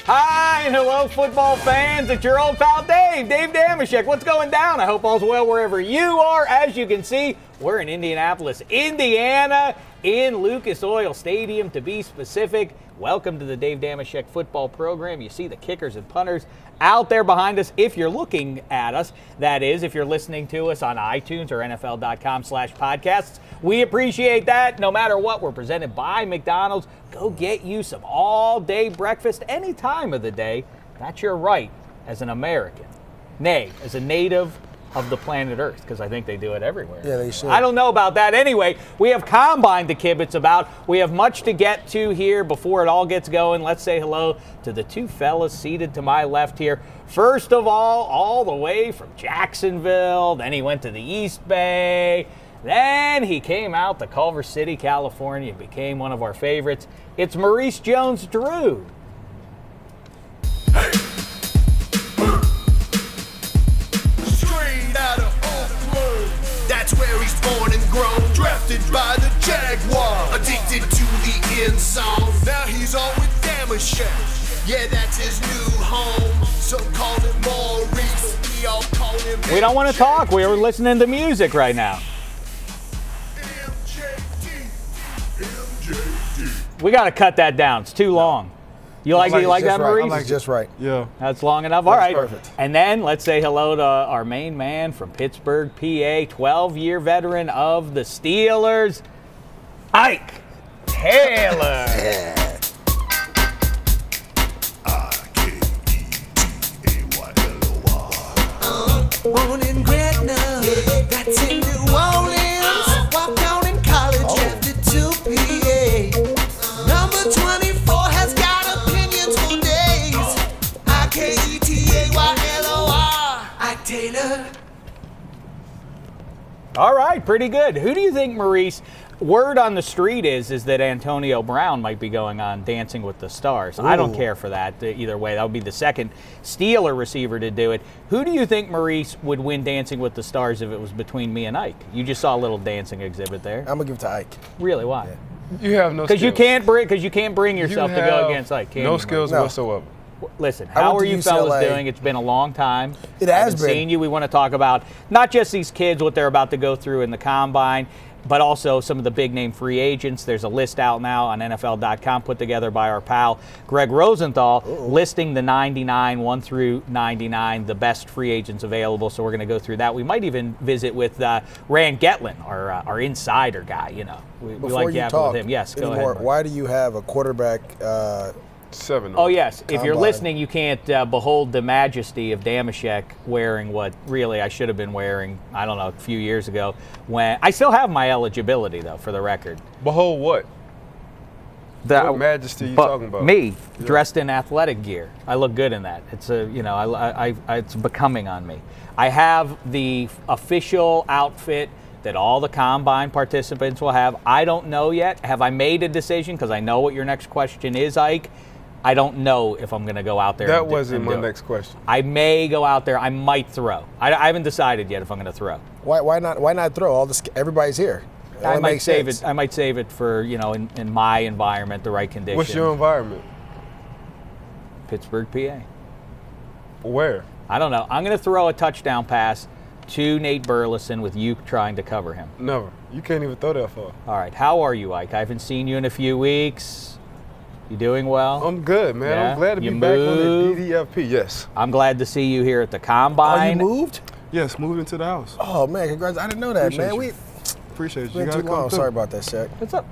Hi and hello, football fans. It's your old pal Dave Dameshek. What's going down? I hope all's well wherever you are. As you can see, we're in Indianapolis, Indiana, in Lucas Oil Stadium to be specific. Welcome to the Dave Dameshek football program. You see the kickers and punters out there behind us. If you're looking at us, that is, if you're listening to us on iTunes or NFL.com/podcasts, we appreciate that. No matter what, we're presented by McDonald's. Go get you some all-day breakfast any time of the day. That's your right as an American. Nay, as a native of the planet Earth, because I think they do it everywhere. Yeah, they should. I don't know about that. Anyway, we have Combine to kibitz about. We have much to get to here before it all gets going. Let's say hello to the two fellas seated to my left here. First of all the way from Jacksonville. Then he went to the East Bay. Then he came out to Culver City, California, became one of our favorites. It's Maurice Jones-Drew. Straight out of Oakland, that's where he's born and grown. Drafted by the Jaguars, addicted to the end zone. Now he's on with Dameshek. Yeah, that's his new home. Some call him Maurice. We all call him. We don't want to talk. We were listening to music right now. We got to cut that down. It's too long. You like that, Maurice? I like just right. Yeah. That's long enough. All right. Perfect. And then let's say hello to our main man from Pittsburgh, PA, 12-year veteran of the Steelers, Ike Taylor. Yeah. Born in Gretna, that's in New Orleans. Walked down in college, drafted to PA. Number 24 has got opinions for days. I-K-E-T-A-Y-L-O-R. Ike Taylor. All right, pretty good. Who do you think, Maurice? Word on the street is that Antonio Brown might be going on Dancing with the Stars. I don't care for that either way. That would be the second Steeler receiver to do it. Who do you think, Maurice, would win Dancing with the Stars if it was between me and Ike? You just saw a little dancing exhibit there. I'm gonna give it to Ike. Really? Why? Yeah. You have no skills. Because you can't bring yourself to go against Ike. Can no you, skills Maurice? whatsoever. Listen, I how went are to you fellas UCLA. doing? It's been a long time. It has I've been. seen you. We want to talk about not just these kids, what they're about to go through in the Combine, but also some of the big-name free agents. There's a list out now on NFL.com put together by our pal Greg Rosenthal, listing the 99, 1 through 99, the best free agents available. So we're going to go through that. We might even visit with Rand Getlin, our insider guy. You know, we like yapping with him. Yes, go ahead. Why do you have a quarterback? 7. Oh, yes. If you're Combine. listening, you can't behold the majesty of Dameshek wearing what really I should have been wearing, I don't know, a few years ago. When I still have my eligibility, though, for the record. Behold what? What majesty you talking about? Me, dressed in athletic gear. I look good in that. It's it's becoming on me. I have the official outfit that all the Combine participants will have. I don't know yet. Have I made a decision? Because I know what your next question is, Ike. I don't know if I'm going to go out there. That wasn't my next question. I may go out there. I might throw. I haven't decided yet if I'm going to throw. Why not? Why not throw? Everybody's here. I might save it. I might save it for in my environment, the right conditions. What's your environment? Pittsburgh, PA. Where? I don't know. I'm going to throw a touchdown pass to Nate Burleson with you trying to cover him. Never. You can't even throw that far. All right. How are you, Ike? I haven't seen you in a few weeks. You doing well? I'm good, man. Yeah? I'm glad to be back on the DDFP. Yes. I'm glad to see you here at the Combine. Oh, you moved? Yes, moved into the house. Oh man, congrats! I didn't know that, Appreciate man. you. Appreciate you. Been too long. Sorry about that, Shek. What's up?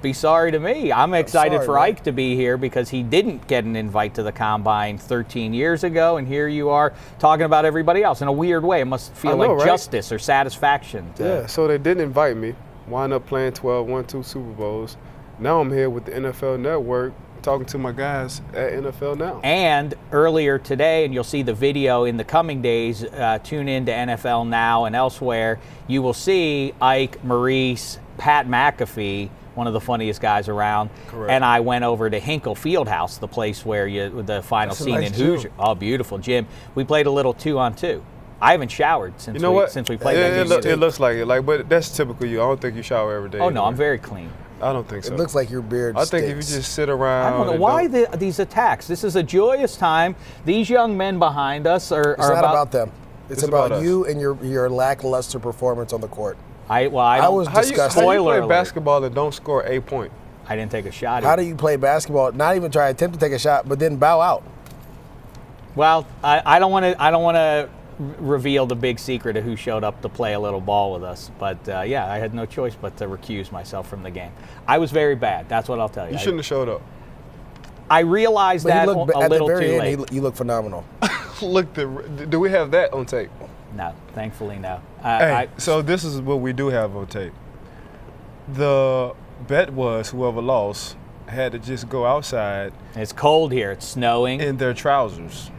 Be sorry to me. I'm excited sorry, for man. Ike to be here because he didn't get an invite to the Combine 13 years ago, and here you are talking about everybody else in a weird way. It must feel like right? justice or satisfaction. Yeah, so they didn't invite me. Wound up playing 12, won 2 Super Bowls. Now I'm here with the NFL Network talking to my guys at NFL Now. And earlier today, and you'll see the video in the coming days, tune in to NFL Now and elsewhere, you will see Ike, Maurice, Pat McAfee, one of the funniest guys around. Correct. And I went over to Hinkle Fieldhouse, the place where the final That's a scene nice in gym. Hoosier. Oh, beautiful gym. We played a little 2-on-2. I haven't showered since since we played that game. It looks like it, but that's typical you. I don't think you shower every day. Oh, no, anyway. I'm very clean. I don't think so. It looks like your beard I think if you stinks. just sit around. I don't know why these attacks. This is a joyous time. These young men behind us are It's not about them. It's about us. you and your lackluster performance on the court. I was How disgusting. you Spoiler play alert. basketball and don't score a point? I didn't take a shot. How do you play basketball? Not even try to attempt to take a shot, but then bow out. Well, I don't want to reveal the big secret of who showed up to play a little ball with us. But yeah, I had no choice but to recuse myself from the game. I was very bad. That's what I'll tell you. You shouldn't have showed up. I realized that But a at little the too very late. end, you look phenomenal. Look, do we have that on tape? No, thankfully no. Hey, so this is what we do have on tape. The bet was whoever lost had to just go outside It's cold here. It's snowing. in their trousers.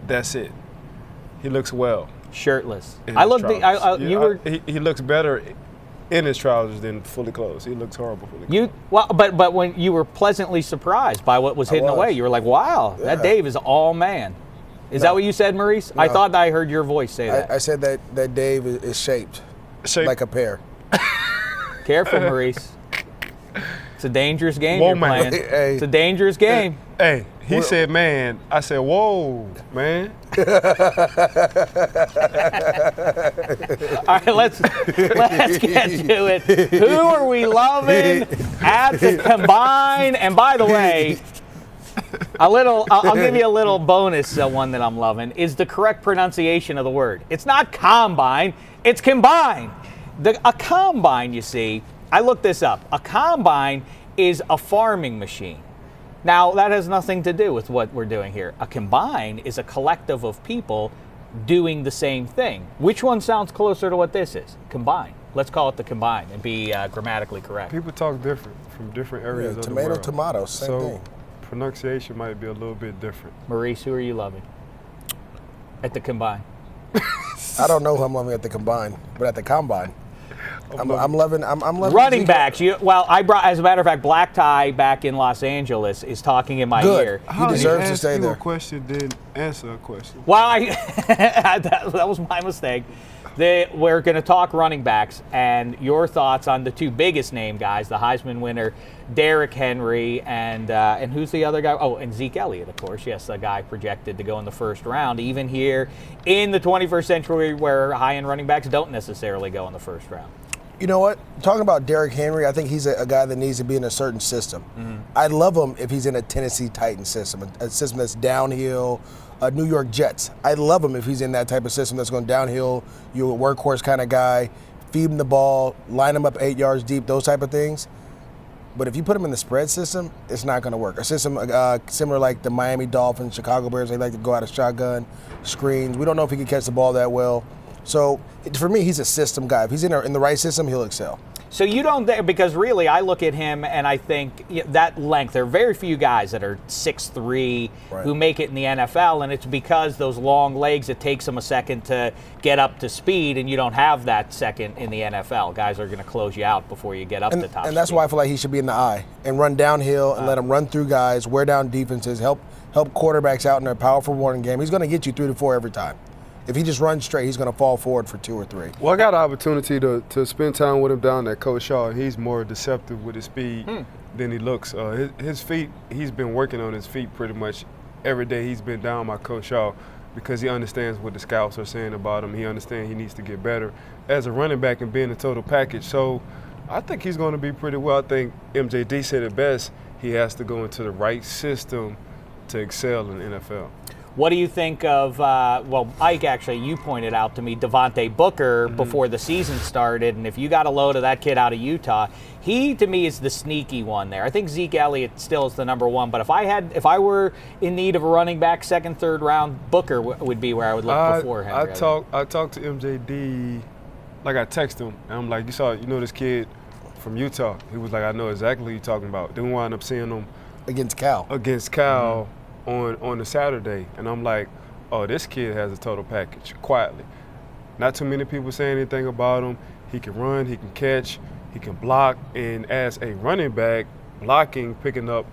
That's it. He looks well. Shirtless. in I his looked. trousers. You were. He looks better in his trousers than fully clothed. He looks horrible fully clothed. You well, but when you were pleasantly surprised by what was hidden was. away, you were like, "Wow, that Yeah. Dave is all man." Is that what you said, Maurice? I No. thought I heard your voice say that. I said that Dave is shaped like a pear. Careful, Maurice. It's a dangerous game Whoa, you're man. playing. Hey. It's a dangerous game. Hey, he said, "Man." I said, "Whoa, man." All right, let's get to it. Who are we loving at the combine? And by the way, I'll give you a little bonus one that I'm loving is the correct pronunciation of the word. It's not combine, it's combine. A combine, you see, I looked this up. A combine is a farming machine. Now, that has nothing to do with what we're doing here. A combine is a collective of people doing the same thing. Which one sounds closer to what this is? Combine. Let's call it the combine and be grammatically correct. People talk different from different areas Yeah, of tomato, the world. tomatoes, same so thing. pronunciation might be a little bit different. Maurice, who are you loving at the combine? I don't know who I'm loving at the combine, but at the combine, I'm loving. I'm loving Running Ezekiel. backs. I brought, as a matter of fact, Black Tie back in Los Angeles is talking in my Good. ear. He deserves to stay you there. a question, then answer a question. Well, that was my mistake. We're going to talk running backs and your thoughts on the two biggest name guys, the Heisman winner, Derrick Henry, and who's the other guy? Oh, and Zeke Elliott, of course. Yes, the guy projected to go in the first round, even here in the 21st century where high-end running backs don't necessarily go in the first round. You know what? Talking about Derrick Henry, I think he's a guy that needs to be in a certain system. I'd love him if he's in a Tennessee Titans system, a system that's downhill, New York Jets. I'd love him if he's in that type of system that's going downhill. You're a workhorse kind of guy, feed him the ball, line him up 8 yards deep, those type of things. But if you put him in the spread system, it's not going to work. A system similar like the Miami Dolphins, Chicago Bears, they like to go out of shotgun, screens. We don't know if he can catch the ball that well. So for me, he's a system guy. If he's in the right system, he'll excel. So you don't, because really I look at him and I think that length, there are very few guys that are 6'3" who make it in the NFL, and it's because those long legs, it takes them a second to get up to speed, and you don't have that second in the NFL. Guys are going to close you out before you get up to top And that's speed. why I feel like he should be in the eye and run downhill and let him run through guys, wear down defenses, help quarterbacks out in their powerful running game. He's going to get you 3 to 4 every time. If he just runs straight, he's going to fall forward for 2 or 3. Well, I got an opportunity to spend time with him down at Coach Shaw. He's more deceptive with his speed than he looks. His feet, he's been working on his feet pretty much every day. He's been down by Coach Shaw because he understands what the scouts are saying about him. He understands he needs to get better as a running back and being a total package. So I think he's going to be pretty well. I think MJD said it best. He has to go into the right system to excel in the NFL. What do you think of, Ike, actually, you pointed out to me Devontae Booker before the season started, and if you got a load of that kid out of Utah, he, to me, is the sneaky one there. I think Zeke Elliott still is the number one, but if I were in need of a running back, second, third round, Booker would be where I would look before Henry. I talked to MJD, like I texted him, and I'm like, you know this kid from Utah? He was like, I know exactly who you're talking about. Then we wound up seeing him Against Cal. On a Saturday, and I'm like, oh, this kid has a total package, quietly. Not too many people say anything about him. He can run, he can catch, he can block, and as a running back, blocking, picking up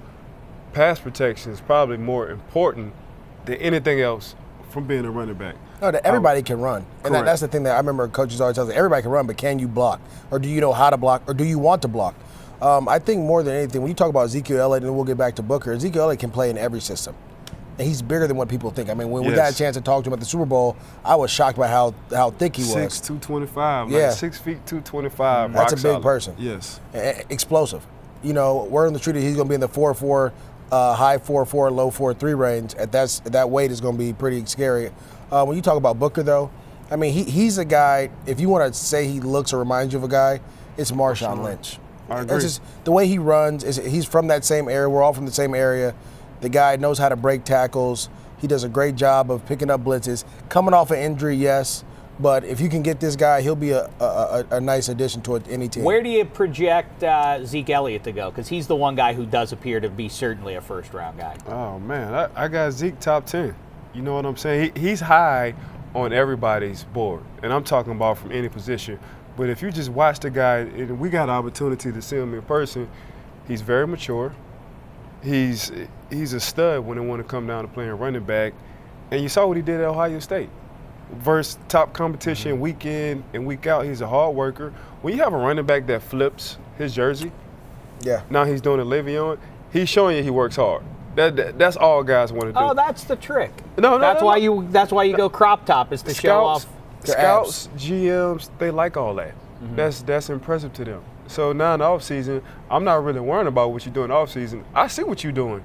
pass protection is probably more important than anything else from being a running back. No, that everybody can run. And that's the thing that I remember coaches always tell us, everybody can run, but can you block? Or do you know how to block? Or do you want to block? I think more than anything, when you talk about Ezekiel Elliott, and then we'll get back to Booker, Ezekiel Elliott can play in every system. And he's bigger than what people think. I mean, when we got a chance to talk to him at the Super Bowl, I was shocked by how thick he was. 6', 225. Yeah. Like 6 feet, 225. That's a big solid. person. Yes. Explosive. You know, word on the street, he's going to be in the 4.4, high 4.4, low 4.3 range. That weight is going to be pretty scary. When you talk about Booker, though, I mean, he's a guy, if you want to say he looks or reminds you of a guy, it's Marshawn Lynch. I agree. That's just the way he runs. He's from that same area. We're all from the same area. The guy knows how to break tackles. He does a great job of picking up blitzes. Coming off an injury, yes, but if you can get this guy, he'll be a nice addition to any team. Where do you project Zeke Elliott to go? Because he's the one guy who does appear to be certainly a first-round guy. Oh, man, I got Zeke top 10. You know what I'm saying? He's high on everybody's board, and I'm talking about from any position. But if you just watch the guy, and we got an opportunity to see him in person, he's very mature. He's a stud when they want to come down to playing running back. And you saw what he did at Ohio State. Versus top competition week in and week out, he's a hard worker. When you have a running back that flips his jersey, now he's doing a Le'Veon, he's showing you he works hard. That's all guys want to do. Oh, that's the trick. No, that's why you go crop top, is to show off. Scouts, GMs, they like all that. That's impressive to them. So now in the offseason, I'm not really worrying about what you do in the offseason. I see what you're doing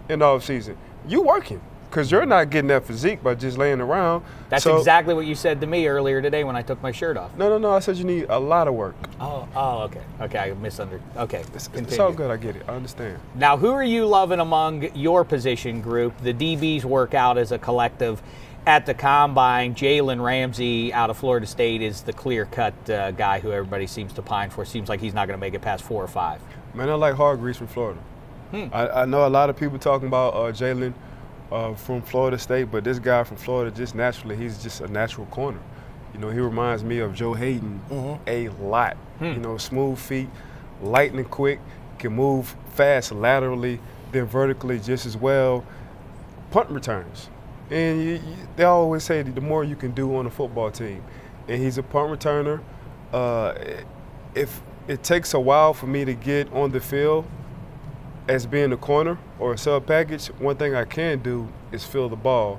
in the offseason. You working, because you're not getting that physique by just laying around. That's exactly what you said to me earlier today when I took my shirt off. No. I said you need a lot of work. Oh, okay. Okay, I misunderstood. Okay, it's all good. I get it. I understand. Now, who are you loving among your position group? The DBs work out as a collective at the Combine. Jalen Ramsey out of Florida State is the clear-cut guy who everybody seems to pine for. Seems like he's not going to make it past 4 or 5. Man, I like Hargreaves from Florida. I know a lot of people talking about Jalen from Florida State, but this guy from Florida, just naturally, he's just a natural corner. You know, he reminds me of Joe Hayden a lot. You know, smooth feet, lightning quick, can move fast laterally, then vertically just as well. Punt returns. And they always say that the more you can do on a football team. And he's a punt returner. If it takes a while for me to get on the field as being a corner or a sub package, one thing I can do is fill the ball.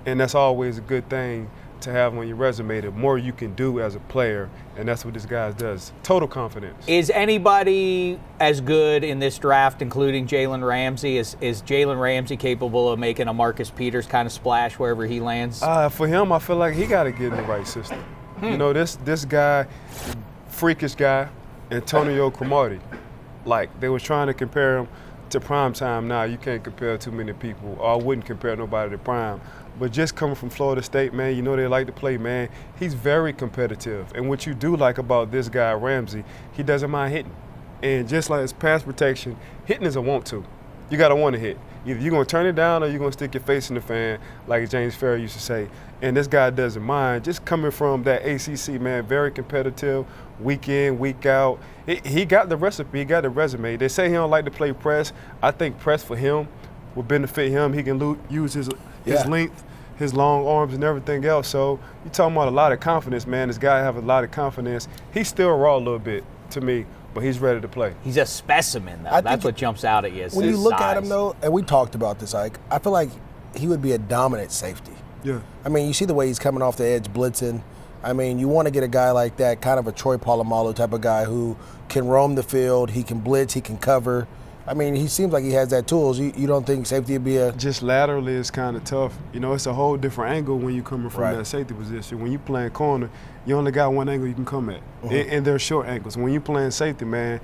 And that's always a good thing to have on your resume. The more you can do as a player, and that's what this guy does. Total confidence. Is anybody as good in this draft, including Jalen Ramsey? Is Jalen Ramsey capable of making a Marcus Peters kind of splash wherever he lands? For him, I feel like he got to get in the right system. You know, this guy, freakish guy, Antonio Cromartie, like they was trying to compare him to prime time. Now you can't compare too many people, or I wouldn't compare nobody to prime. But just coming from Florida State, man, you know they like to play, man. He's very competitive. And what you do like about this guy, Ramsey, he doesn't mind hitting. And just like his pass protection, hitting is a want to. You got to want to hit. Either you're going to turn it down or you're going to stick your face in the fan, like James Farrell used to say. And this guy doesn't mind. Just coming from that ACC, man, very competitive, week in, week out. He got the recipe. He got the resume. They say he don't like to play press. I think press for him will benefit him. He can use his length, his long arms, and everything else. So you're talking about a lot of confidence, man. This guy have a lot of confidence. He's still raw a little bit to me, but he's ready to play. He's a specimen, though. That's what jumps out at you. When you look at him, though, and we talked about this, Ike, I feel like he would be a dominant safety. Yeah. I mean, you see the way he's coming off the edge blitzing. I mean, you want to get a guy like that, kind of a Troy Polamalu type of guy who can roam the field, he can blitz, he can cover. I mean, he seems like he has that tools. You don't think safety would be a... Just laterally is kind of tough. You know, it's a whole different angle when you're coming from that safety position. When you're playing corner, you only got one angle you can come at. And they're short angles. When you're playing safety, man,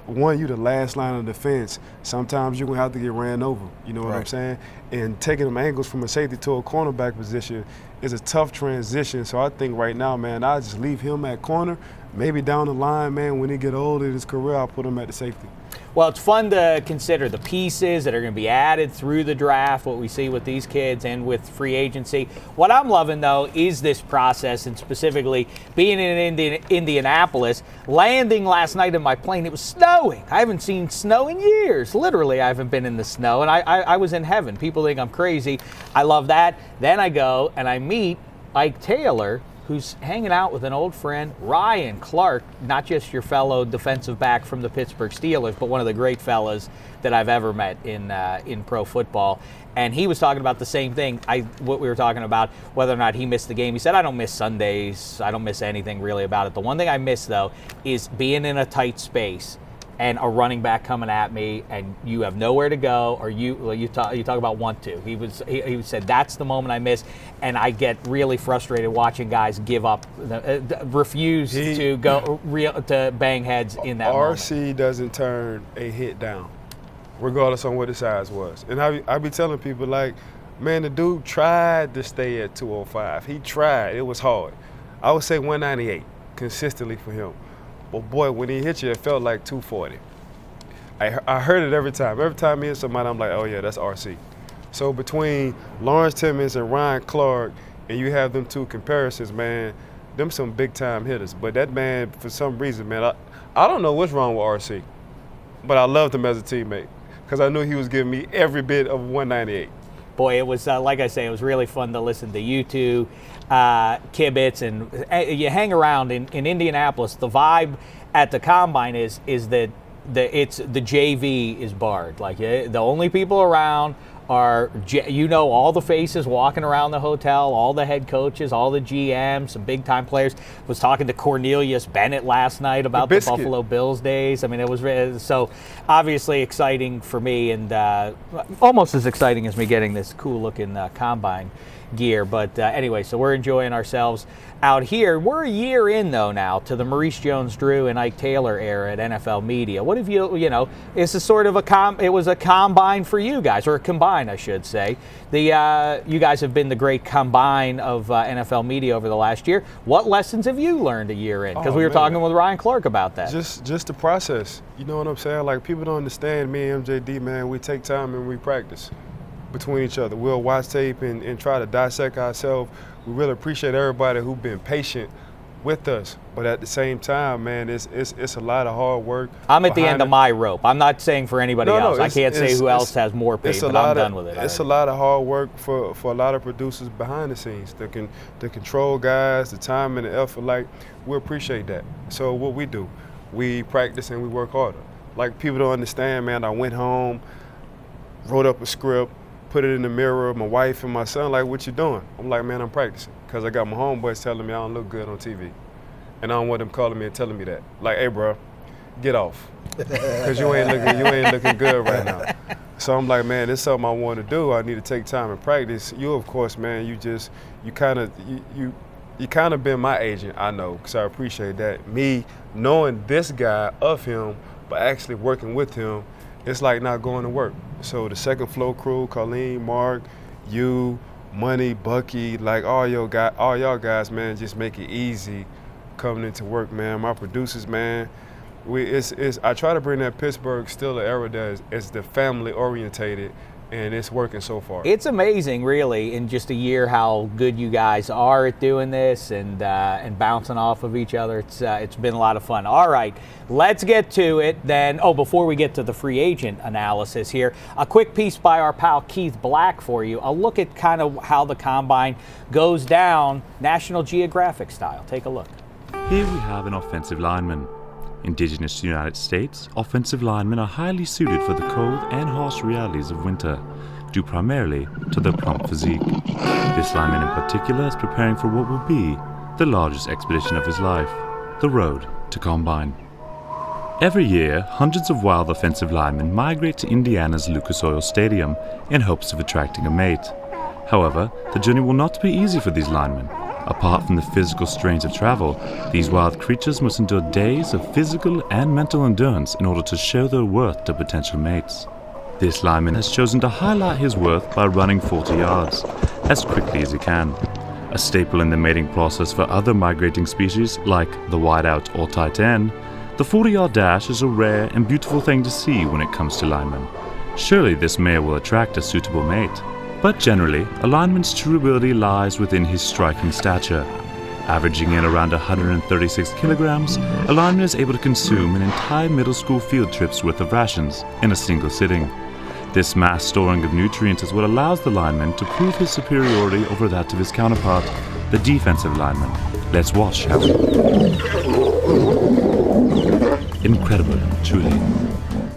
one, you the last line of defense. Sometimes you're going to have to get ran over. You know what I'm saying? And taking them angles from a safety to a cornerback position is a tough transition. So I think right now, man, I'll just leave him at corner. Maybe down the line, man, when he get older in his career, I'll put him at the safety. Well, it's fun to consider the pieces that are going to be added through the draft, what we see with these kids and with free agency. What I'm loving, though, is this process, and specifically being in Indianapolis, landing last night in my plane. It was snowing. I haven't seen snow in years. Literally, I haven't been in the snow, and I was in heaven. People think I'm crazy. I love that. Then I go and I meet Ike Taylor, who's hanging out with an old friend, Ryan Clark, not just your fellow defensive back from the Pittsburgh Steelers, but one of the great fellas that I've ever met in pro football. And he was talking about the same thing, what we were talking about, whether or not he missed the game. He said, I don't miss Sundays. I don't miss anything really about it. The one thing I miss, though, is being in a tight space and a running back coming at me, and you have nowhere to go, or you talk about want to. He said that's the moment I miss, and I get really frustrated watching guys give up, refuse to go to bang heads in that moment. RC doesn't turn a hit down, regardless on what the size was. And I be telling people, like, man, the dude tried to stay at 205. He tried. It was hard. I would say 198 consistently for him. But boy, when he hit you, it felt like 240. I heard it every time. Every time he hit somebody, I'm like, oh yeah, that's RC. So between Lawrence Timmons and Ryan Clark, and you have them two comparisons, man, them some big time hitters. But that man, for some reason, man, I don't know what's wrong with RC, but I loved him as a teammate because I knew he was giving me every bit of 198. Boy, it was, like I say, it was really fun to listen to you two kibitz, and you hang around in Indianapolis. The vibe at the Combine is that the JV is barred. Like, the only people around are, all the faces walking around the hotel, all the head coaches, all the GMs, some big-time players. Was talking to Cornelius Bennett last night about the Buffalo Bills days. I mean, it was so obviously exciting for me, and almost as exciting as me getting this cool-looking Combine gear. But anyway, so we're enjoying ourselves out here. We're a year in, though, now to the Maurice Jones-Drew and Ike Taylor era at NFL Media. What have this is sort of it was a combine for you guys, or a combine, I should say. You guys have been the great combine of NFL Media over the last year. What lessons have you learned a year in? Because we were talking with Ryan Clark about that. Just the process. You know what I'm saying? Like, people don't understand me and MJD, man. We take time and we practice between each other. We'll watch tape and try to dissect ourselves. We really appreciate everybody who's been patient with us, but at the same time, man, it's a lot of hard work. I'm at the end of my rope. I'm not saying for anybody else. I can't say who else has more pace, but I'm done with it. It's a lot of hard work for a lot of producers behind the scenes, the control guys, the time and the effort. Like, we appreciate that. So what we do, we practice and we work harder. Like, people don't understand, man. I went home, wrote up a script, put it in the mirror. My wife and my son like, what you doing? I'm like, man, I'm practicing. Because I got my homeboys telling me I don't look good on TV. And I don't want them calling me and telling me that. Like, hey, bro, get off. Because you ain't looking good right now. So I'm like, man, this is something I want to do. I need to take time and practice. You, of course, man, you kind of been my agent, I know, because I appreciate that. Me knowing this guy of him, but actually working with him, it's like not going to work. So the second flow crew, Colleen, Mark, you, Money, Bucky, like all y'all guys, man, just make it easy coming into work, man. My producers, man, I try to bring that Pittsburgh Steelers era that is the family orientated, and it's working so far. It's amazing, really, in just a year how good you guys are at doing this and bouncing off of each other. It's been a lot of fun. All right, let's get to it then. Oh, before we get to the free agent analysis here, a quick piece by our pal Keith Black for you. A look at kind of how the Combine goes down, National Geographic style. Take a look. Here we have an offensive lineman. Indigenous to the United States, offensive linemen are highly suited for the cold and harsh realities of winter, due primarily to their plump physique. This lineman in particular is preparing for what will be the largest expedition of his life, the road to Combine. Every year, hundreds of wild offensive linemen migrate to Indiana's Lucas Oil Stadium in hopes of attracting a mate. However, the journey will not be easy for these linemen. Apart from the physical strains of travel, these wild creatures must endure days of physical and mental endurance in order to show their worth to potential mates. This lineman has chosen to highlight his worth by running 40 yards, as quickly as he can. A staple in the mating process for other migrating species, like the whiteout or tight end, the 40-yard dash is a rare and beautiful thing to see when it comes to linemen. Surely this male will attract a suitable mate. But generally, a lineman's true ability lies within his striking stature. Averaging in around 136 kilograms, a lineman is able to consume an entire middle school field trip's worth of rations in a single sitting. This mass storing of nutrients is what allows the lineman to prove his superiority over that of his counterpart, the defensive lineman. Let's watch, shall we? Incredible, truly.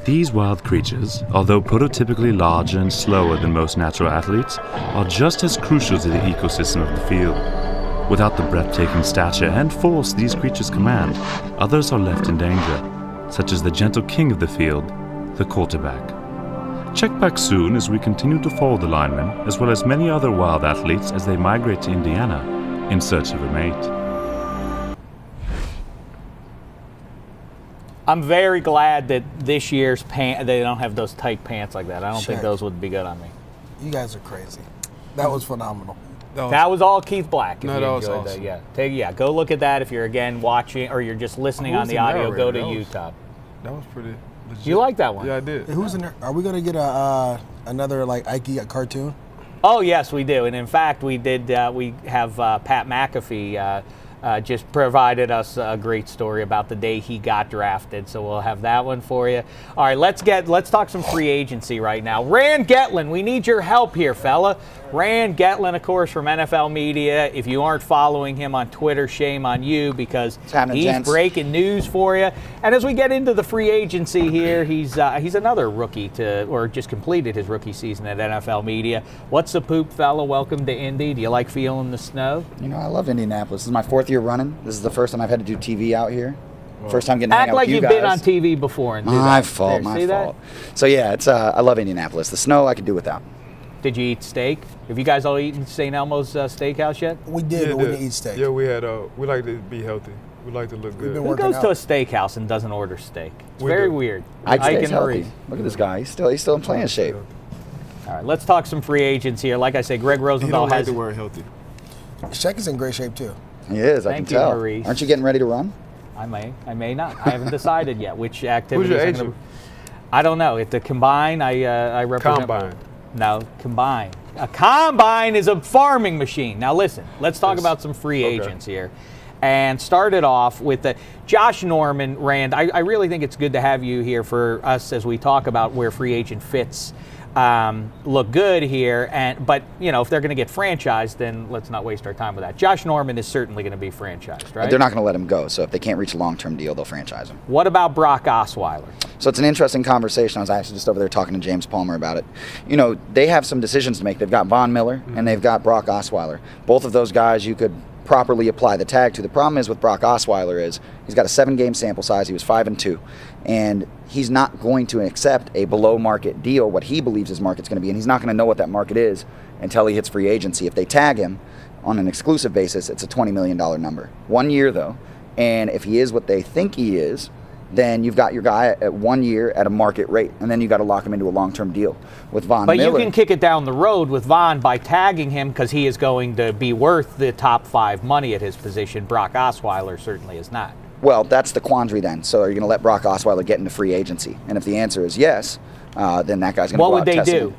These wild creatures, although prototypically larger and slower than most natural athletes, are just as crucial to the ecosystem of the field. Without the breathtaking stature and force these creatures command, others are left in danger, such as the gentle king of the field, the quarterback. Check back soon as we continue to follow the linemen, as well as many other wild athletes as they migrate to Indiana in search of a mate. I'm very glad that this year's pants, they don't have those tight pants like that. I don't think Shek. those would be good on me. You guys are crazy. That was phenomenal. That was all Keith Black. If No, you that was enjoyed awesome. that. Yeah, go look at that if you're again watching or you're just listening on Who's the the audio. Go to narrator? YouTube. That was pretty legit. You like that one? Yeah, I did. Who's in there? Are we gonna get another like Ike cartoon? Oh yes, we do. And in fact, we did. We have Pat McAfee just provided us a great story about the day he got drafted. So we'll have that one for you. All right, let's talk some free agency right now. Rand Getlin, we need your help here, fella. Rand Getlin, of course, from NFL Media. If you aren't following him on Twitter, shame on you because he's breaking news for you. And as we get into the free agency here, he's another rookie or just completed his rookie season at NFL Media. What's the poop, fella? Welcome to Indy. Do you like feeling the snow? You know, I love Indianapolis. This is my 4th year running. This is the first time I've had to do TV out here. First time getting to hang out with you guys. Act like you've been on TV before and do that. My fault. That? So yeah, it's I love Indianapolis. The snow I could do without. Did you eat steak? Have you guys all eaten St. Elmo's Steakhouse yet? We did, but we didn't eat steak. Yeah, we had. We like to be healthy. We like to look good. been Who working goes to a out. steakhouse and doesn't order steak? It's We very do. weird. Ike stays and healthy. Maurice. Look at this guy. He's still in playing shape. All right, let's talk some free agents here. Like I say, Greg He Rosenthal don't like has. to wear healthy. Shek is in great shape too. He is. I Thank can you, tell. Maurice. Aren't you getting ready to run? I may not. I haven't decided yet which activities. Who's your I'm gonna- agent? I don't know. At the combine, I represent. Combine. No, combine. A combine is a farming machine. Now listen, let's talk Yes. about some free Okay. agents here. And started off with the Josh Norman. Rand, I really think it's good to have you here for us as we talk about where free agent fits look good here. But you know, if they're going to get franchised, then let's not waste our time with that. Josh Norman is certainly going to be franchised, right? They're not going to let him go. So if they can't reach a long-term deal, they'll franchise him. What about Brock Osweiler? So it's an interesting conversation. I was actually just over there talking to James Palmer about it. You know, they have some decisions to make. They've got Von Miller and they've got Brock Osweiler. Both of those guys you could properly apply the tag to. The problem is with Brock Osweiler is he's got a 7-game sample size. He was 5-2, and he's not going to accept a below-market deal, what he believes his market's going to be, and he's not going to know what that market is until he hits free agency. If they tag him on an exclusive basis, it's a $20 million number. 1 year, though, and if he is what they think he is, then you've got your guy at 1 year at a market rate, and then you got to lock him into a long-term deal with Von Miller. But you can kick it down the road with Von by tagging him because he is going to be worth the top 5 money at his position. Brock Osweiler certainly is not. Well, that's the quandary then. So are you going to let Brock Osweiler get into free agency? And if the answer is yes, then that guy's going to What go would out they testing do? him.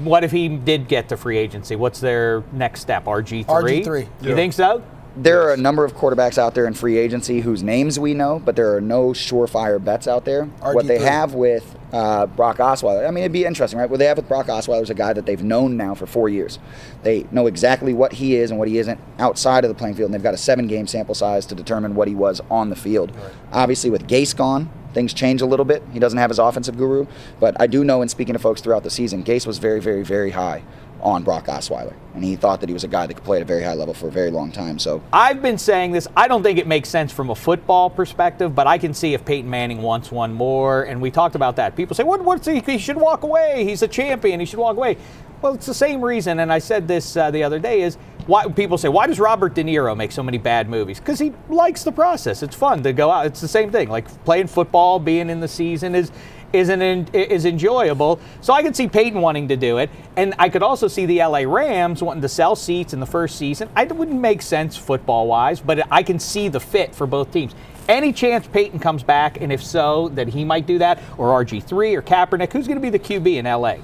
What if he did get to free agency? What's their next step? RG3? RG3. You Yeah. think so? There are a number of quarterbacks out there in free agency whose names we know, but there are no surefire bets out there. What they RG3. have with Brock Osweiler, I mean, it'd be interesting, right? What they have with Brock Osweiler is a guy that they've known now for 4 years. They know exactly what he is and what he isn't outside of the playing field, and they've got a 7-game sample size to determine what he was on the field. Right. Obviously, with Gase gone, things change a little bit. He doesn't have his offensive guru, but I do know, in speaking to folks throughout the season, Gase was very, very, very high on Brock Osweiler, and he thought that he was a guy that could play at a very high level for a very long time. So I've been saying this. I don't think it makes sense from a football perspective, but I can see if Peyton Manning wants one more, and we talked about that. People say, what's he should walk away. He's a champion. He should walk away. Well, it's the same reason, and I said this the other day, is why people say, why does Robert De Niro make so many bad movies? Because he likes the process. It's fun to go out. It's the same thing. Like playing football, being in the season is enjoyable. So I could see Peyton wanting to do it, and I could also see the LA Rams wanting to sell seats in the first season. It wouldn't make sense football-wise, but I can see the fit for both teams. Any chance Peyton comes back, and if so, that he might do that, or RG3 or Kaepernick, who's going to be the QB in LA?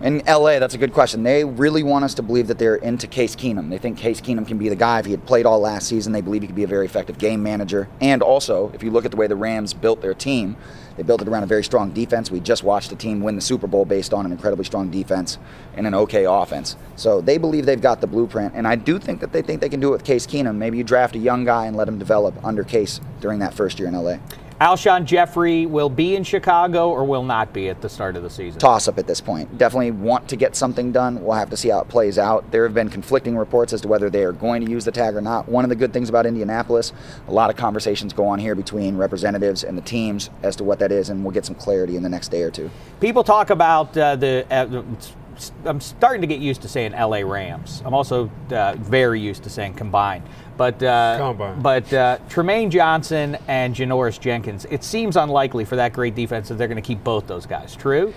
In LA, that's a good question. They really want us to believe that they're into Case Keenum. They think Case Keenum can be the guy. If he had played all last season, they believe he could be a very effective game manager. And also, if you look at the way the Rams built their team, they built it around a very strong defense. We just watched a team win the Super Bowl based on an incredibly strong defense and an okay offense. So they believe they've got the blueprint, and I do think that they can do it with Case Keenum. Maybe you draft a young guy and let him develop under Case during that first year in LA. Alshon Jeffrey will be in Chicago or will not be at the start of the season? Toss up at this point. Definitely want to get something done. We'll have to see how it plays out. There have been conflicting reports as to whether they are going to use the tag or not. One of the good things about Indianapolis, a lot of conversations go on here between representatives and the teams as to what that is, and we'll get some clarity in the next day or two. People talk about I'm starting to get used to saying LA Rams. I'm also very used to saying combined. But Tremaine Johnson and Janoris Jenkins, it seems unlikely for that great defense that they're going to keep both those guys. True?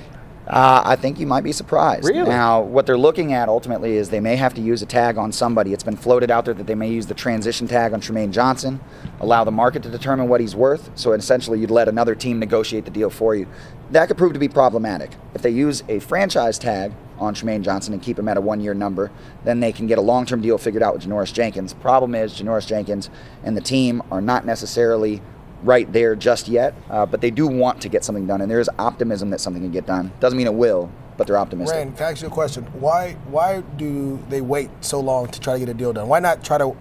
I think you might be surprised. Really? Now, what they're looking at ultimately is they may have to use a tag on somebody. It's been floated out there that they may use the transition tag on Tremaine Johnson, allow the market to determine what he's worth, so essentially you'd let another team negotiate the deal for you. That could prove to be problematic. If they use a franchise tag on Tremaine Johnson and keep him at a one-year number, then they can get a long-term deal figured out with Janoris Jenkins. Problem is, Janoris Jenkins and the team are not necessarily right there just yet, but they do want to get something done, and there is optimism that something can get done. Doesn't mean it will, but they're optimistic. Rand, can I ask you a question? Why do they wait so long to try to get a deal done? Why not try to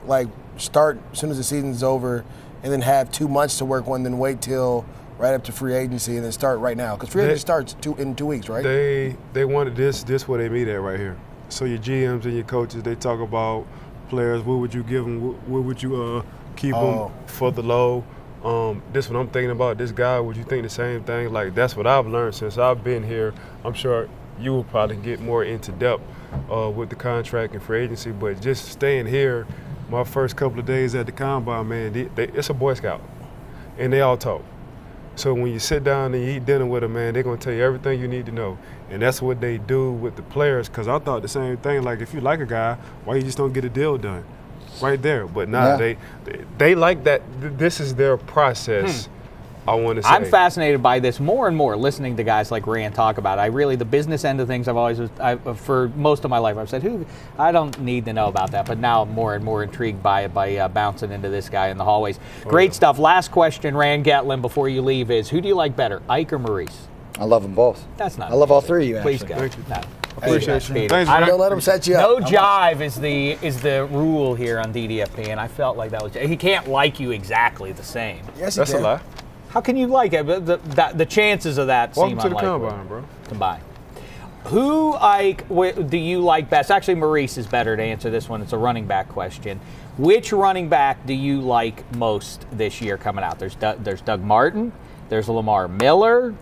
start as soon as the season's over and then have 2 months to work on, then wait till right up to free agency and then start right now? Because free agency starts in 2 weeks, right? They wanted this where they meet at right here. So your GMs and your coaches, they talk about players. What would you give them? What would you keep them for the low? This what I'm thinking about. This guy, would you think the same thing? Like, that's what I've learned since I've been here. I'm sure you will probably get more into depth with the contract and free agency, but just staying here, my first couple of days at the Combine, man, it's a Boy Scout, and they all talk. So when you sit down and you eat dinner with them, man, they're going to tell you everything you need to know. And that's what they do with the players, because I thought the same thing. Like, if you like a guy, why you just don't get a deal done right there? But nah, they like that. This is their process, I want to say. I'm fascinated by this more and more, listening to guys like Rand talk about it. The business end of things, for most of my life, I've said, I don't need to know about that. But now I'm more and more intrigued by it, by bouncing into this guy in the hallways. Great stuff. Last question, Rand Getlin, before you leave, is who do you like better, Ike or Maurice? I love them both. That's not. I love all three of you, Please actually. go. Thank you. No. Appreciate you. Thanks. Don't let him set you up. No jive is the rule here on DDFP, and I felt like that was. He can't like you exactly the same. Yes, That's a lie. How can you like it? The chances of that seem Welcome to the unlikely. Combine, bro. Combine. Who, Ike, do you like best? Actually, Maurice is better to answer this one. It's a running back question. Which running back do you like most this year coming out? There's Doug Martin. There's Lamar Miller.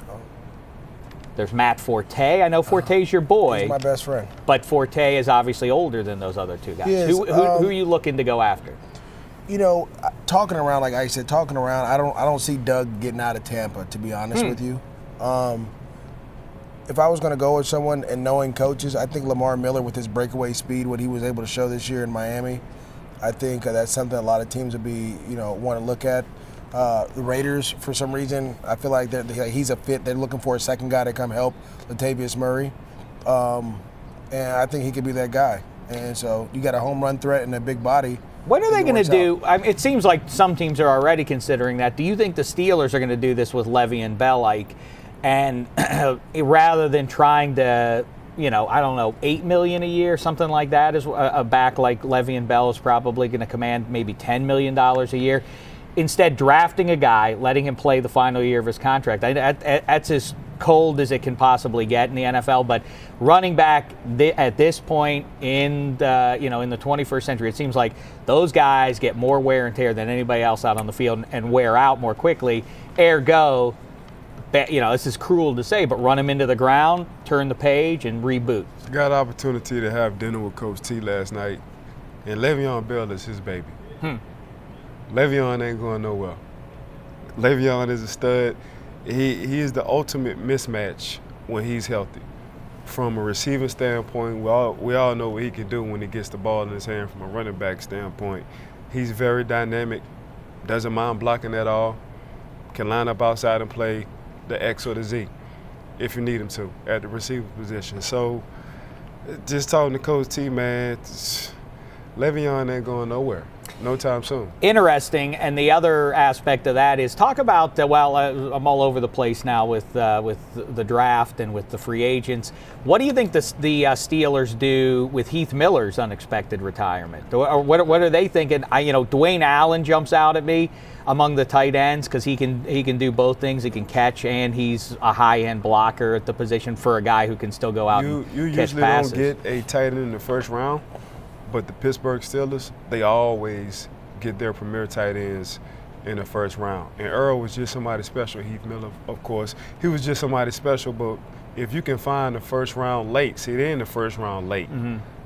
There's Matt Forte. I know Forte's your boy. He's my best friend. But Forte is obviously older than those other two guys. He is, who are you looking to go after? You know, talking around, like I said, I don't see Doug getting out of Tampa, to be honest with you. If I was going to go with someone and knowing coaches, I think Lamar Miller, with his breakaway speed, what he was able to show this year in Miami, I think that's something a lot of teams would be, want to look at. The Raiders, for some reason, I feel like he's a fit. They're looking for a second guy to come help Latavius Murray, and I think he could be that guy. And so you got a home run threat and a big body. What are they going to do? It seems like some teams are already considering that. Do you think the Steelers are going to do this with Levy and Bell, like, and rather than trying to, I don't know, $8 million a year, something like that, is a back like Levy and Bell is probably going to command maybe $10 million a year. Instead, drafting a guy, letting him play the final year of his contract. That's as cold as it can possibly get in the NFL. But running back at this point in the 21st century, it seems like those guys get more wear and tear than anybody else out on the field and wear out more quickly. Ergo, this is cruel to say, but run him into the ground, turn the page, and reboot. Got an opportunity to have dinner with Coach T last night, and Le'Veon Bell is his baby. Le'Veon ain't going nowhere. Le'Veon is a stud. He is the ultimate mismatch when he's healthy. From a receiving standpoint, we all know what he can do when he gets the ball in his hand. From a running back standpoint, he's very dynamic, doesn't mind blocking at all, can line up outside and play the X or the Z. if you need him to at the receiver position. So just talking to Coach T, man, Le'Veon ain't going nowhere. No time soon. Interesting, and the other aspect of that is talk about, I'm all over the place now with the draft and with the free agents. What do you think the Steelers do with Heath Miller's unexpected retirement? Or what are they thinking? Dwayne Allen jumps out at me among the tight ends because he can do both things. He can catch, and he's a high-end blocker at the position for a guy who can still go out and you catch usually passes. don't get a tight end in the first round. But the Pittsburgh Steelers, they always get their premier tight ends in the first round. And Earl was just somebody special. Heath Miller, of course, he was just somebody special. But if you can find the first round late, see, they're in the first round late.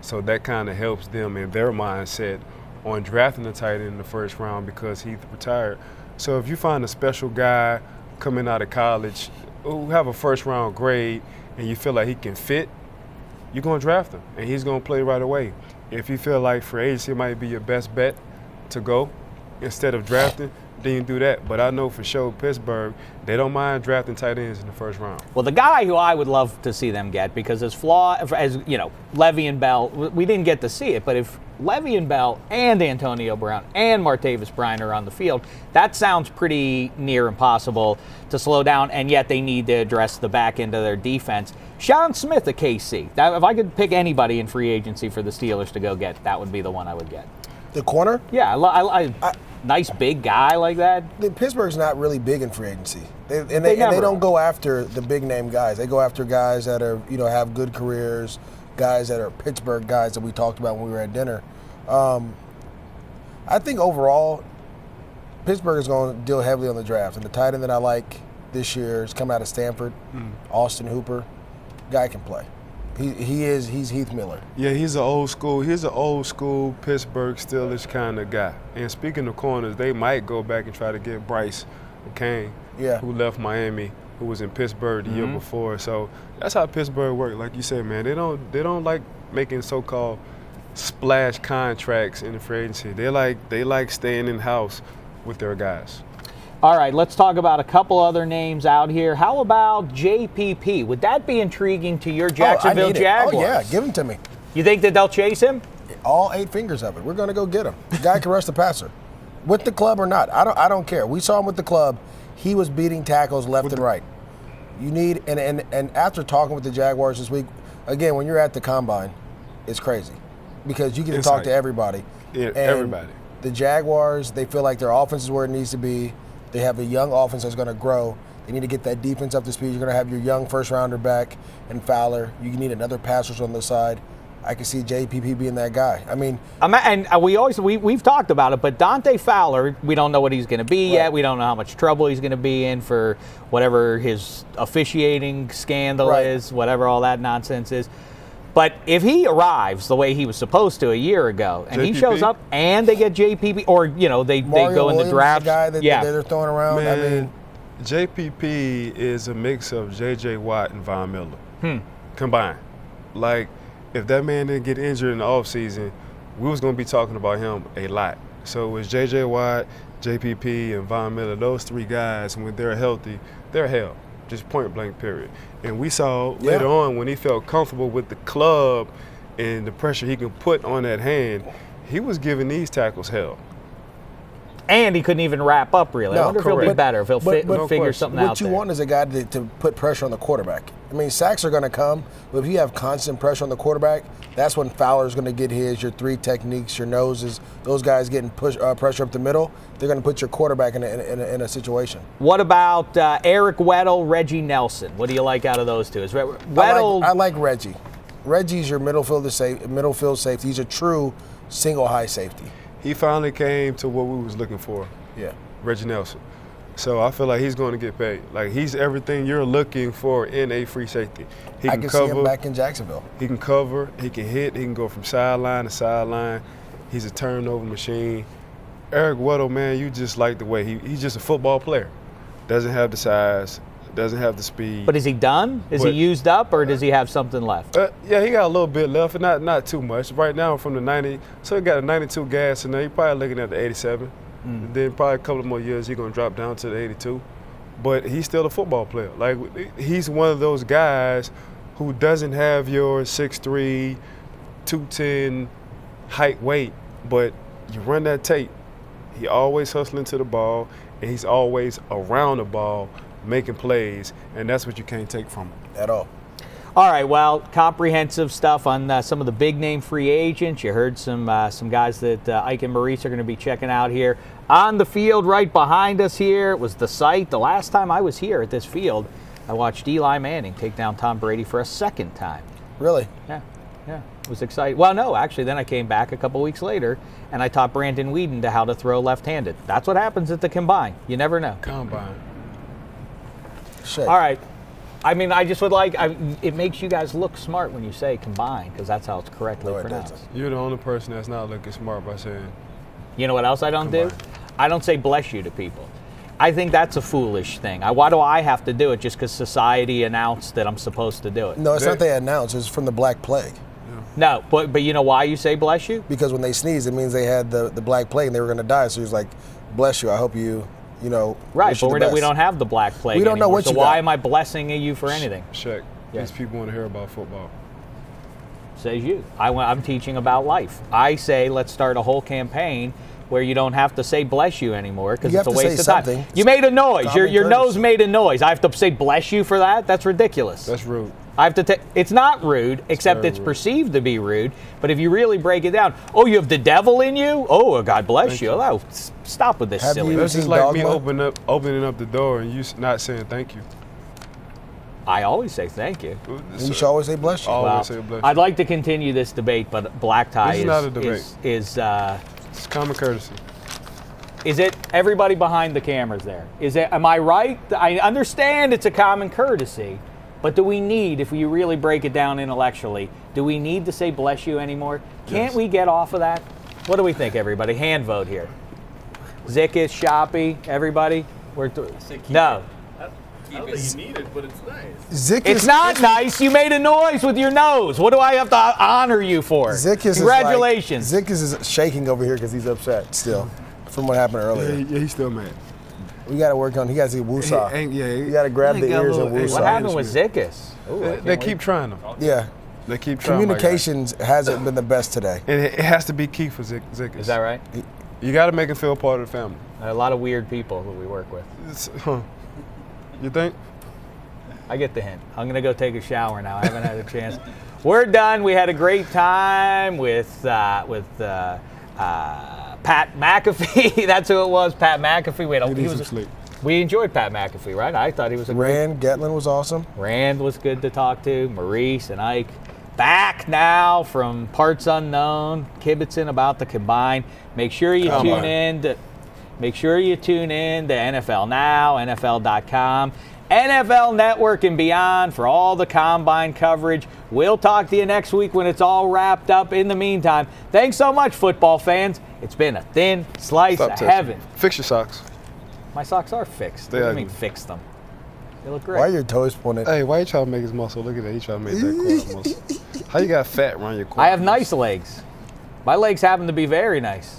So that kind of helps them in their mindset on drafting the tight end in the first round because Heath retired. So if you find a special guy coming out of college who have a first round grade and you feel like he can fit, you're going to draft him, and he's going to play right away. If you feel like free agency might be your best bet to go instead of drafting, then you do that. But I know for sure Pittsburgh, they don't mind drafting tight ends in the first round. Well, the guy who I would love to see them get, because as Le'Veon Bell, we didn't get to see it, but if Le'Veon Bell and Antonio Brown and Martavis Bryant are on the field, that sounds pretty near impossible to slow down, and yet they need to address the back end of their defense. Sean Smith of KC. If I could pick anybody in free agency for the Steelers to go get, that would be the one I would get. The corner? Yeah, nice big guy like that. Pittsburgh's not really big in free agency. They don't go after the big name guys. They go after guys that are, have good careers, guys that are Pittsburgh guys that we talked about when we were at dinner. I think overall, Pittsburgh is going to deal heavily on the draft. And the tight end that I like this year is coming out of Stanford, Austin Hooper. Guy can play. He's Heath Miller. Yeah, he's an old school Pittsburgh Steelers kind of guy. And speaking of corners, they might go back and try to get Bryce O'Kane, who left Miami, who was in Pittsburgh the year before. So that's how Pittsburgh works. Like you said, man, they don't like making so-called splash contracts in the free agency. They like staying in house with their guys. All right, let's talk about a couple other names out here. How about JPP? Would that be intriguing to your Jacksonville Jaguars? Oh, yeah, give him to me. You think that they'll chase him? All 8 fingers of it. We're going to go get him. The guy can rush the passer. With the club or not, I don't care. We saw him with the club. He was beating tackles left and right. You need, and after talking with the Jaguars this week, again, when you're at the combine, it's crazy because you get to talk to everybody. Yeah, everybody. The Jaguars, they feel like their offense is where it needs to be. They have a young offense that's going to grow. They need to get that defense up to speed. You're going to have your young first-rounder back and Fowler. You need another passer on the side. I can see JPP being that guy. I mean, and we've talked about it, but Dante Fowler, we don't know what he's going to be yet. We don't know how much trouble he's going to be in for whatever his officiating scandal is, whatever all that nonsense is. But if he arrives the way he was supposed to a year ago, and he shows up, and they get JPP, or they go in the draft, the guy that they're throwing around. Man, I mean, JPP is a mix of J.J. Watt and Von Miller combined. Like, if that man didn't get injured in the offseason, we was going to be talking about him a lot. So it was J.J. Watt, JPP, and Von Miller. Those 3 guys, when they're healthy, they're hell. Just point blank, period. And we saw later on when he felt comfortable with the club and the pressure he can put on that hand, he was giving these tackles hell. And he couldn't even wrap up, really. I wonder if he'll be better, if he'll figure something out What you want is a guy to put pressure on the quarterback. I mean, sacks are going to come, but if you have constant pressure on the quarterback, that's when Fowler's going to get his, your 3 techniques, your noses, those guys getting pressure up the middle, they're going to put your quarterback in a situation. What about Eric Weddle, Reggie Nelson? What do you like out of those two? Is Weddle? I like Reggie. Reggie's your middle field safety. He's a true single high safety. He finally came to what we was looking for. Yeah. Reggie Nelson. So I feel like he's going to get paid. Like, he's everything you're looking for in a free safety. I can see him back in Jacksonville. He can cover, he can hit, he can go from sideline to sideline. He's a turnover machine. Eric Weddle, man, you just like the way he's just a football player. Doesn't have the size, doesn't have the speed. But is he done? Is he used up, or does he have something left? Yeah, he got a little bit left, and not too much. Right now from the 90, so he got a 92 gas in there. You're probably looking at the 87. Then probably a couple more years, he's going to drop down to the 82. but he's still a football player. Like, he's one of those guys who doesn't have your 6'3", 210 height, weight, but you run that tape. He always hustling to the ball, and he's always around the ball making plays, and that's what you can't take from him. At all. All right, well, comprehensive stuff on some of the big-name free agents. You heard some guys that Ike and Maurice are going to be checking out here. On the field right behind us here was the site. The last time I was here at this field, I watched Eli Manning take down Tom Brady for a second time. Really? Yeah, it was exciting. Well, no, actually, then I came back a couple weeks later, and I taught Brandon Whedon to how to throw left-handed. That's what happens at the Combine. You never know. Combine. Shit. All right. I mean, I just would like, it makes you guys look smart when you say combine, because that's how it's correctly No, it pronounced. doesn't. You're the only person that's not looking smart by saying. You know what else I don't do? Combine. I don't say bless you to people. I think that's a foolish thing. Why do I have to do it just because society announced that I'm supposed to do it? No, it's not they announced. It's from the Black Plague. No, but you know why you say bless you? Because when they sneeze, it means they had the Black Plague and they were going to die. So he was like, bless you. I hope you know. Right, wish you but the we best. don't have the Black Plague We don't know anymore, what so you why got. am I blessing you for anything? Shek, Yeah. these people want to hear about football. Says you. I'm teaching about life. I say let's start a whole campaign where you don't have to say bless you anymore because You it's a have to waste say of time. something. You made a noise. Common Your nose courtesy. made a noise. I have to say bless you for that? That's ridiculous. That's rude. I have to take. It's not rude, except very it's rude. perceived to be rude. But if you really break it down, oh, you have the devil in you. Oh, God bless Thank you. you. Oh, stop with this Have silly. you- That's just seen like me Dogma? opening up the door and you not saying thank you. I always say thank you. And you should always say bless you. Always Well, say bless you. I'd like to continue this debate, but black tie This is not a debate. is It's common courtesy. Is it everybody behind the cameras there? Is it? Am I right? I understand it's a common courtesy, but do we need, if you really break it down intellectually, do we need to say bless you anymore? Can't we get off of that? What do we think, everybody? Hand vote here. Zickus, Shoppy, everybody? No. I don't think you need it, but it's nice. Zick It's is, not nice. You made a noise with your nose. What do I have to honor you for? Zick is Congratulations. Like, Zick is shaking over here because he's upset still from what happened earlier. Yeah, he's still mad. We got to work on. He got to see woosah. Yeah, You got to grab the ears and what woosah. happened with Zickus? Ooh, I They, can't they wait. keep trying them. Yeah. They keep trying. my guy. Communications hasn't been the best today. And it has to be key for Zickus. Is that right? You got to make him feel part of the family. A lot of weird people who we work with. You think? I get the hint. I'm going to go take a shower now. I haven't had a chance. We're done. We had a great time with Pat McAfee. That's who it was, Pat McAfee. He needs some sleep. We enjoyed Pat McAfee, right? I thought he was a great. Rand Getlin was awesome. Rand was good to talk to. Maurice and Ike. Back now from parts unknown, kibitzing about the combine. Make sure you tune in to NFL Now, NFL.com, NFL Network and beyond for all the combine coverage. We'll talk to you next week when it's all wrapped up. In the meantime, thanks so much, football fans. It's been a thin slice Stop of touching. heaven. Fix your socks. My socks are fixed. They What do you ugly. mean fix them? They look great. Why are your toes pointed? Hey, why you trying to make his muscle? Look at that. He trying to make that quad muscle. How you got fat around your quad? I have nice legs. My legs happen to be very nice.